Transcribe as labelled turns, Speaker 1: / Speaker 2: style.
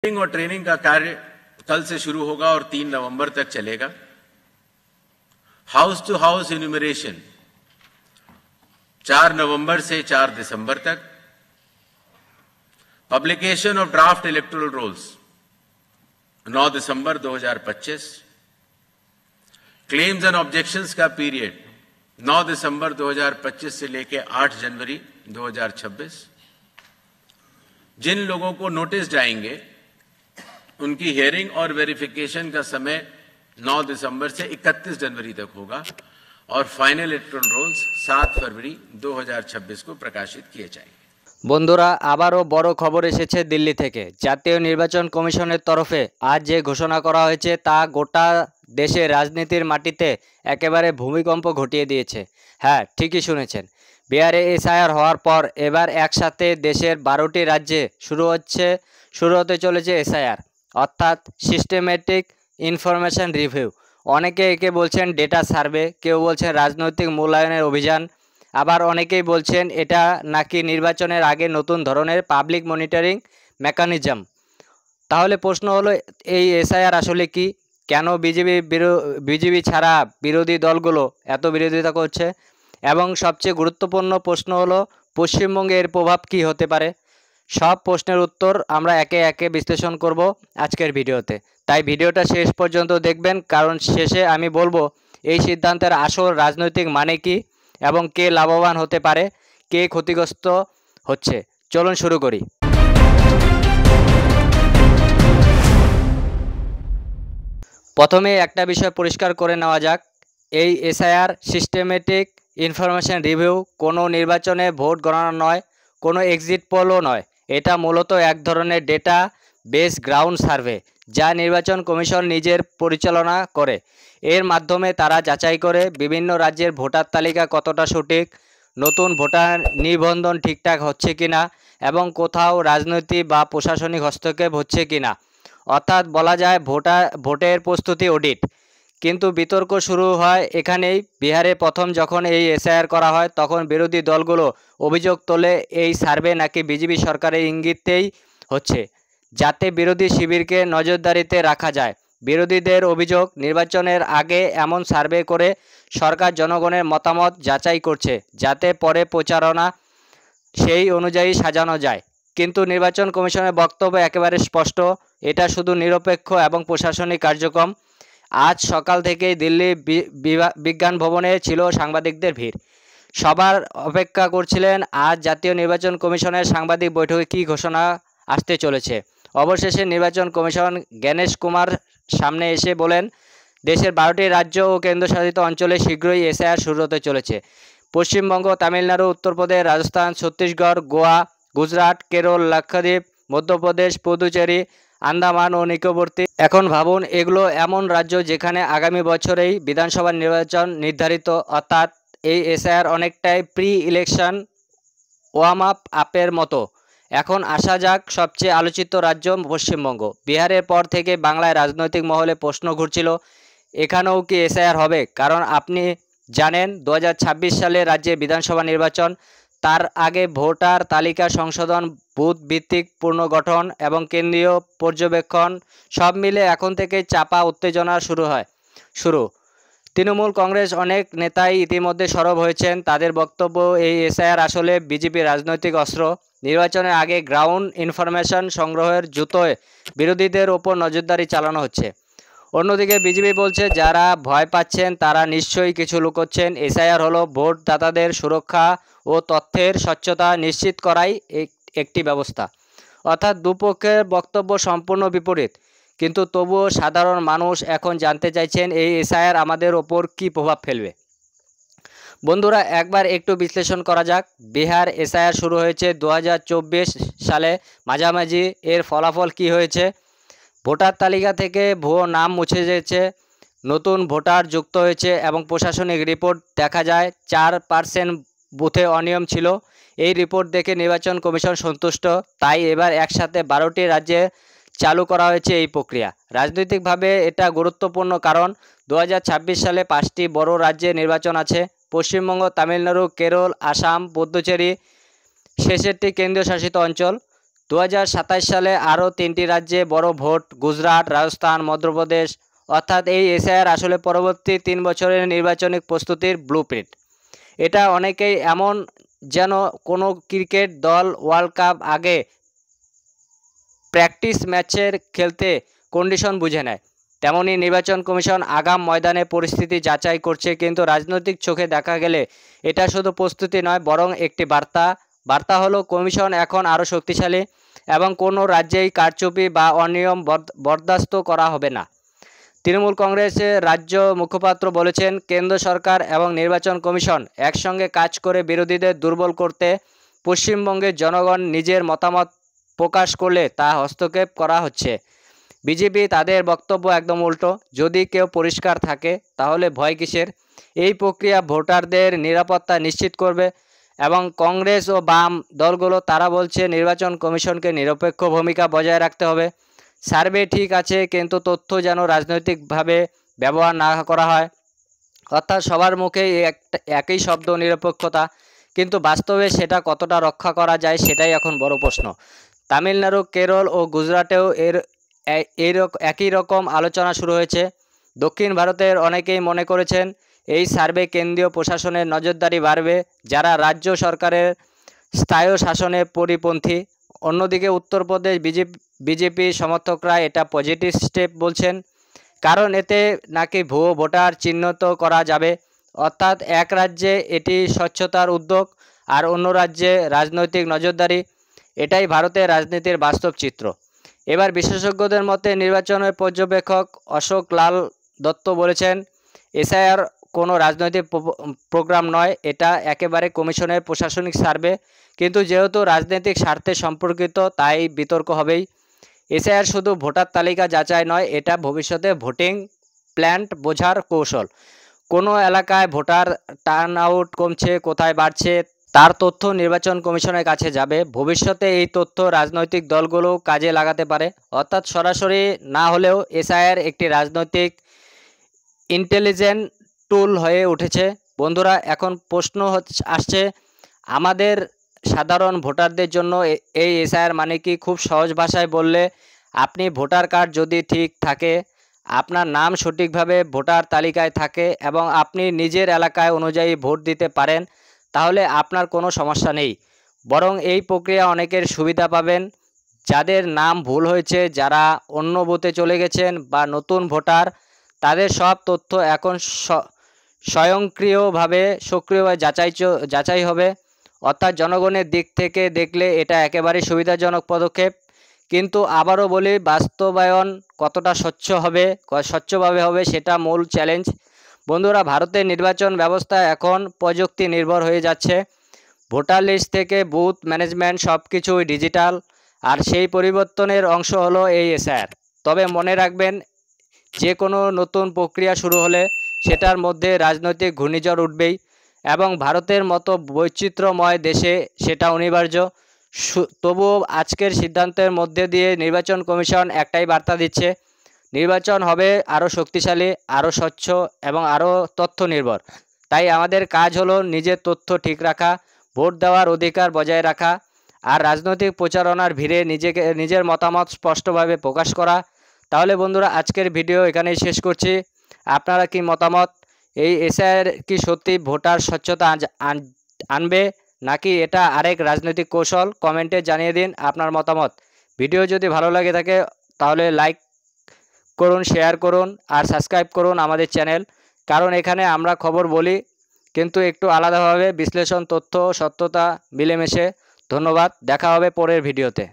Speaker 1: और ट्रेनिंग का कार्य कल से शुरू होगा और 3 नवंबर तक चलेगा। हाउस टू हाउस इन्यूमरेशन 4 नवंबर से 4 दिसंबर तक। Publication of draft electoral rolls 9 December 2025। Claims and objections का पीरियड 9 दिसंबर 2025 से लेकर 8 जनवरी 2026। जिन लोगों को नोटिस जाएंगे उनकी हियरिंग और वेरिफिकेशन का समय 9 दिसंबर से 31 जनवरी तक होगा और फाइनल इलेक्टोरल रोल्स 7 फरवरी 2026 को प्रकाशित किए जाएंगे।
Speaker 2: বন্ধুরা আবারও বড় খবর এসেছে দিল্লি থেকে। জাতীয় নির্বাচন কমিশনের তরফে আজ যে ঘোষণা করা হয়েছে তা গোটা দেশের রাজনীতির মাটিতে একেবারে ভূমিকম্প ঘটিয়ে দিয়েছে। হ্যাঁ, ঠিকই শুনেছেন, বিহারে এসআইআর হওয়ার পর এবার একসাথে দেশের 12টি রাজ্যে শুরু হতে চলেছে এসআইআর, অর্থাৎ সিস্টেমেটিক ইনফরমেশন রিভিউ। অনেকে একে বলছেন ডেটা সার্ভে, কেউ বলছেন রাজনৈতিক মূল্যায়নের অভিযান, আবার অনেকেই বলছেন এটা নাকি নির্বাচনের আগে নতুন ধরনের পাবলিক মনিটরিং মেকানিজম। তাহলে প্রশ্ন হলো, এই এসআইআর আসলে কি? কেন বিজেপি ছাড়া বিরোধী দলগুলো এত বিরোধিতা করছে? এবং সবচেয়ে গুরুত্বপূর্ণ প্রশ্ন হলো, পশ্চিমবঙ্গে এর প্রভাব কি হতে পারে? সব প্রশ্নের উত্তর আমরা একে একে বিশ্লেষণ করব আজকের ভিডিওতে। তাই ভিডিওটা শেষ পর্যন্ত দেখবেন, কারণ শেষে আমি বলবো এই সিদ্ধান্তের আসল রাজনৈতিক মানে কি এবং কে লাভবান হতে পারে, কে ক্ষতিগ্রস্ত হচ্ছে। চলুন শুরু করি। প্রথমে একটা বিষয় পরিষ্কার করে নেওয়া যাক, এই এসআইআর সিস্টেমেটিক ইনফরমেশন রিভিউ কোনো নির্বাচনে ভোট গণনা নয়, কোনো এক্সিট পোলও নয়। এটা মূলত এক ধরনের ডেটা বেস গ্রাউন্ড সার্ভে যা নির্বাচন কমিশন নিজের পরিচালনা করে। এর মাধ্যমে তারা যাচাই করে বিভিন্ন রাজ্যের ভোটার তালিকা কতটা সঠিক, নতুন ভোটার নিবন্ধন ঠিকঠাক হচ্ছে কিনা এবং কোথাও রাজনৈতিক বা প্রশাসনিক হস্তক্ষেপ হচ্ছে কিনা। অর্থাৎ বলা যায় ভোটের প্রস্তুতি অডিট। কিন্তু বিতর্ক শুরু হয় এখানেই। বিহারে প্রথম যখন এই এসআইআর করা হয় তখন বিরোধী দলগুলো অভিযোগ তোলে এই সার্ভে নাকি বিজেপি সরকারের ইঙ্গিতেই হচ্ছে, যাতে বিরোধী শিবিরকে নজরদারিতে রাখা যায়। বিরোধীদের অভিযোগ, নির্বাচনের আগে এমন সার্ভে করে সরকার জনগণের মতামত যাচাই করছে, যাতে পরে প্রচারণা সেই অনুযায়ী সাজানো যায়। কিন্তু নির্বাচন কমিশনের বক্তব্য একেবারে স্পষ্ট, এটা শুধু নিরপেক্ষ এবং প্রশাসনিক কার্যক্রম। আজ সকাল থেকেই দিল্লি বিজ্ঞান ভবনে ছিল সাংবাদিকদের ভিড়। সবার অপেক্ষা করছিলেন আজ জাতীয় নির্বাচন কমিশনের সাংবাদিক বৈঠকে কী ঘোষণা আসতে চলেছে। অবশেষে নির্বাচন কমিশন জ্ঞানেশ কুমার সামনে এসে বলেন, দেশের 12টি রাজ্য ও কেন্দ্রশাসিত অঞ্চলে শীঘ্রই এসআইআর শুরু হতে চলেছে। পশ্চিমবঙ্গ, তামিলনাড়ু, উত্তরপ্রদেশ, রাজস্থান, ছত্তিশগড়, গোয়া, গুজরাট, কেরল, লাক্ষাদ্বীপ, মধ্যপ্রদেশ, পুদুচেরি, আন্দামান ও নিকোবর্তী। এখন ভাবুন, এগুলো এমন রাজ্য যেখানে আগামী বছরেই বিধানসভা নির্বাচন নির্ধারিত। অর্থাৎ এই এসআইআর অনেকটাই প্রি ইলেকশন ওয়ার্ম আপের মতো। এখন আসা যাক সবচেয়ে আলোচিত রাজ্য পশ্চিমবঙ্গ। বিহারের পর থেকে বাংলায় রাজনৈতিক মহলে প্রশ্ন ঘুরছিল, এখানেও কি এসআইআর হবে? কারণ আপনি জানেন 2026 সালে রাজ্যে বিধানসভা নির্বাচন, তার আগে ভোটার তালিকা সংশোধন, বুথ ভিত্তিক পুনর্গঠন এবং কেন্দ্রীয় পর্যবেক্ষণ, সব মিলে এখন থেকে চাপা উত্তেজনা শুরু। তৃণমূল কংগ্রেস অনেক নেতাই ইতিমধ্যে সরব হয়েছেন। তাদের বক্তব্য, এই এসআইআর আসলে বিজেপির রাজনৈতিক অস্ত্র। নির্বাচনের আগে গ্রাউন্ড ইনফরমেশন সংগ্রহের জুতোয় বিরোধীদের ওপর নজরদারি চালানো হচ্ছে। অন্যদিকে বিজেপি বলছে, যারা ভয় পাচ্ছেন তারা নিশ্চয়ই কিছু লুকোচ্ছেন। এসআইআর হলো ভোটদাতাদের সুরক্ষা ও তথ্যের স্বচ্ছতা নিশ্চিত করাই একটি ব্যবস্থা। অর্থাৎ দুপক্ষের বক্তব্য সম্পূর্ণ বিপরীত, কিন্তু তবুও সাধারণ মানুষ এখন জানতে চাইছেন এই এসআইআর আমাদের ওপর কী প্রভাব ফেলবে। বন্ধুরা, একবার একটু বিশ্লেষণ করা যাক। বিহার এসআইআর শুরু হয়েছে 2024 সালে মাঝামাঝি। এর ফলাফল কি হয়েছে? ভোটার তালিকা থেকে ভুয়ো নাম মুছে গেছে, নতুন ভোটার যুক্ত হয়েছে এবং প্রশাসনিক রিপোর্ট দেখা যায় 4% বুথে অনিয়ম ছিল। এই রিপোর্ট দেখে নির্বাচন কমিশন সন্তুষ্ট। তাই এবার একসাথে 12টি রাজ্যে চালু করা হয়েছে এই প্রক্রিয়া। রাজনৈতিকভাবে এটা গুরুত্বপূর্ণ, কারণ 2026 সালে 5টি বড় রাজ্যে নির্বাচন আছে: পশ্চিমবঙ্গ, তামিলনাড়ু, কেরল, আসাম, পুদুচেরি, শেষেরটি কেন্দ্রীয় শাসিত অঞ্চল। 2027 সালে আরও 3টি রাজ্যে বড় ভোট, গুজরাট, রাজস্থান, মধ্যপ্রদেশ। অর্থাৎ এই এসআইআর আসলে পরবর্তী 3 বছরের নির্বাচনী প্রস্তুতির ব্লুপ্রিন্ট। এটা অনেকেই এমন যেন কোনো ক্রিকেট দল ওয়ার্ল্ড কাপ আগে প্র্যাকটিস ম্যাচের খেলতে কন্ডিশন বুঝে নেয়, তেমনি নির্বাচন কমিশন আগাম ময়দানে পরিস্থিতি যাচাই করছে। কিন্তু রাজনৈতিক চোখে দেখা গেলে এটা শুধু প্রস্তুতি নয়, বরং একটি বার্তা হলো কমিশন এখন আরও শক্তিশালী এবং কোনো রাজ্যেই কারচুপি বা অনিয়ম বরদাস্ত করা হবে না। তৃণমূল কংগ্রেসের রাজ্য মুখপাত্র বলেছেন, কেন্দ্র সরকার এবং নির্বাচন কমিশন একসঙ্গে কাজ করে বিরোধীদের দুর্বল করতে পশ্চিমবঙ্গের জনগণ নিজের মতামত প্রকাশ করলে তা হস্তক্ষেপ করা হচ্ছে। বিজেপি তাদের বক্তব্য একদম উল্টো। যদি কেউ পরিষ্কার থাকে তাহলে ভয় কিসের? এই প্রক্রিয়া ভোটারদের নিরাপত্তা নিশ্চিত করবে। এবং কংগ্রেস ও বাম দলগুলো তারা বলছে নির্বাচন কমিশনকে নিরপেক্ষ ভূমিকা বজায় রাখতে হবে। সার্ভে ঠিক আছে, কিন্তু তথ্য যেন রাজনৈতিকভাবে ব্যবহার না করা হয়। অর্থাৎ সবার মুখেই একই শব্দ নিরপেক্ষতা, কিন্তু বাস্তবে সেটা কতটা রক্ষা করা যায় সেটাই এখন বড় প্রশ্ন। তামিলনাড়ু, কেরল ও গুজরাটেও একই রকম আলোচনা শুরু হয়েছে। দক্ষিণ ভারতের অনেকেই মনে করেছেন এই সার্ভে কেন্দ্রীয় প্রশাসনের নজরদারি বাড়বে, যারা রাজ্য সরকারের স্থায়ী শাসনে পরিপন্থী। অন্যদিকে উত্তরপ্রদেশ বিজেপি সমর্থকরা এটা পজিটিভ স্টেপ বলছেন, কারণ এতে নাকি ভুয়ো ভোটার চিহ্নিত করা যাবে। অর্থাৎ এক রাজ্যে এটি স্বচ্ছতার উদ্যোগ আর অন্য রাজ্যে রাজনৈতিক নজরদারি। এটাই ভারতের রাজনীতির বাস্তব চিত্র। এবার বিশেষজ্ঞদের মতে নির্বাচনের পর্যবেক্ষক অশোক লাল দত্ত বলেছেন, এসআইআর কোনো রাজনৈতিক প্রোগ্রাম নয়, এটা একেবারে কমিশনের প্রশাসনিক সার্ভে। কিন্তু যেহেতু রাজনৈতিক স্বার্থে সম্পর্কিত, তাই বিতর্ক হবেই। এসআইআর শুধু ভোটার তালিকা যাচাই নয়, এটা ভবিষ্যতে ভোটিং প্ল্যান বোঝার কৌশল। কোনো এলাকায় ভোটার টার্ন আউট কমছে, কোথায় বাড়ছে, তার তথ্য নির্বাচন কমিশনের কাছে যাবে। ভবিষ্যতে এই তথ্য রাজনৈতিক দলগুলো কাজে লাগাতে পারে। অর্থাৎ সরাসরি না হলেও এসআইআর একটি রাজনৈতিক ইন্টেলিজেন্ট টুল হয়ে উঠেছে। বন্ধুরা, এখন প্রশ্ন আসছে আমাদের সাধারণ ভোটারদের জন্য, এই এসআইআর মানে কি? খুব সহজ ভাষায় বললে, আপনি ভোটার কার্ড যদি ঠিক থাকে, আপনার নাম সঠিকভাবে ভোটার তালিকায় থাকে এবং আপনি নিজের এলাকায় অনুযায়ী ভোট দিতে পারেন, তাহলে আপনার কোনো সমস্যা নেই। বরং এই প্রক্রিয়া অনেকের সুবিধা পাবেন। যাদের নাম ভুল হয়েছে, যারা অন্য বুথে চলে গেছেন বা নতুন ভোটার, তাদের সব তথ্য এখন স্বয়ংক্রিয়ভাবে যাচাই হবে। অর্থাৎ জনগণের দিক থেকে দেখলে এটা একেবারেই সুবিধাজনক পদক্ষেপ। কিন্তু আবারও বলি, বাস্তবায়ন কতটা স্বচ্ছভাবে হবে সেটা মূল চ্যালেঞ্জ। বন্ধুরা, ভারতের নির্বাচন ব্যবস্থা এখন প্রযুক্তি নির্ভর হয়ে যাচ্ছে। ভোটার লিস্ট থেকে বুথ ম্যানেজমেন্ট সব কিছুই ডিজিটাল, আর সেই পরিবর্তনের অংশ হলো এই এসআইআর। তবে মনে রাখবেন, যে কোনো নতুন প্রক্রিয়া শুরু হলে সেটার মধ্যে রাজনৈতিক ঘূর্ণিঝড় উঠবেই, এবং ভারতের মতো বৈচিত্র্যময় দেশে সেটা অনিবার্য। তবুও আজকের সিদ্ধান্তের মধ্যে দিয়ে নির্বাচন কমিশন একটাই বার্তা দিচ্ছে, নির্বাচন হবে আরও শক্তিশালী, আরও স্বচ্ছ এবং আরও তথ্য নির্ভর। তাই আমাদের কাজ হলো নিজের তথ্য ঠিক রাখা, ভোট দেওয়ার অধিকার বজায় রাখা, আর রাজনৈতিক প্রচারণার ভিড়ে নিজের মতামত স্পষ্টভাবে প্রকাশ করা। তাহলে বন্ধুরা, আজকের ভিডিও এখানেই শেষ করছি। আপনারা কি মতামত? এই এসআইআর কি সত্যি ভোটার স্বচ্ছতা আনবে, নাকি এটা আরেক রাজনৈতিক কৌশল? কমেন্টে জানিয়ে দিন আপনার মতামত। ভিডিও যদি ভালো লাগে থাকে তাহলে লাইক করুন, শেয়ার করুন আর সাবস্ক্রাইব করুন আমাদের চ্যানেল। কারণ এখানে আমরা খবর বলি, কিন্তু একটু আলাদাভাবে বিশ্লেষণ, তথ্য, সত্যতা মিলেমিশে। ধন্যবাদ, দেখা হবে পরের ভিডিওতে।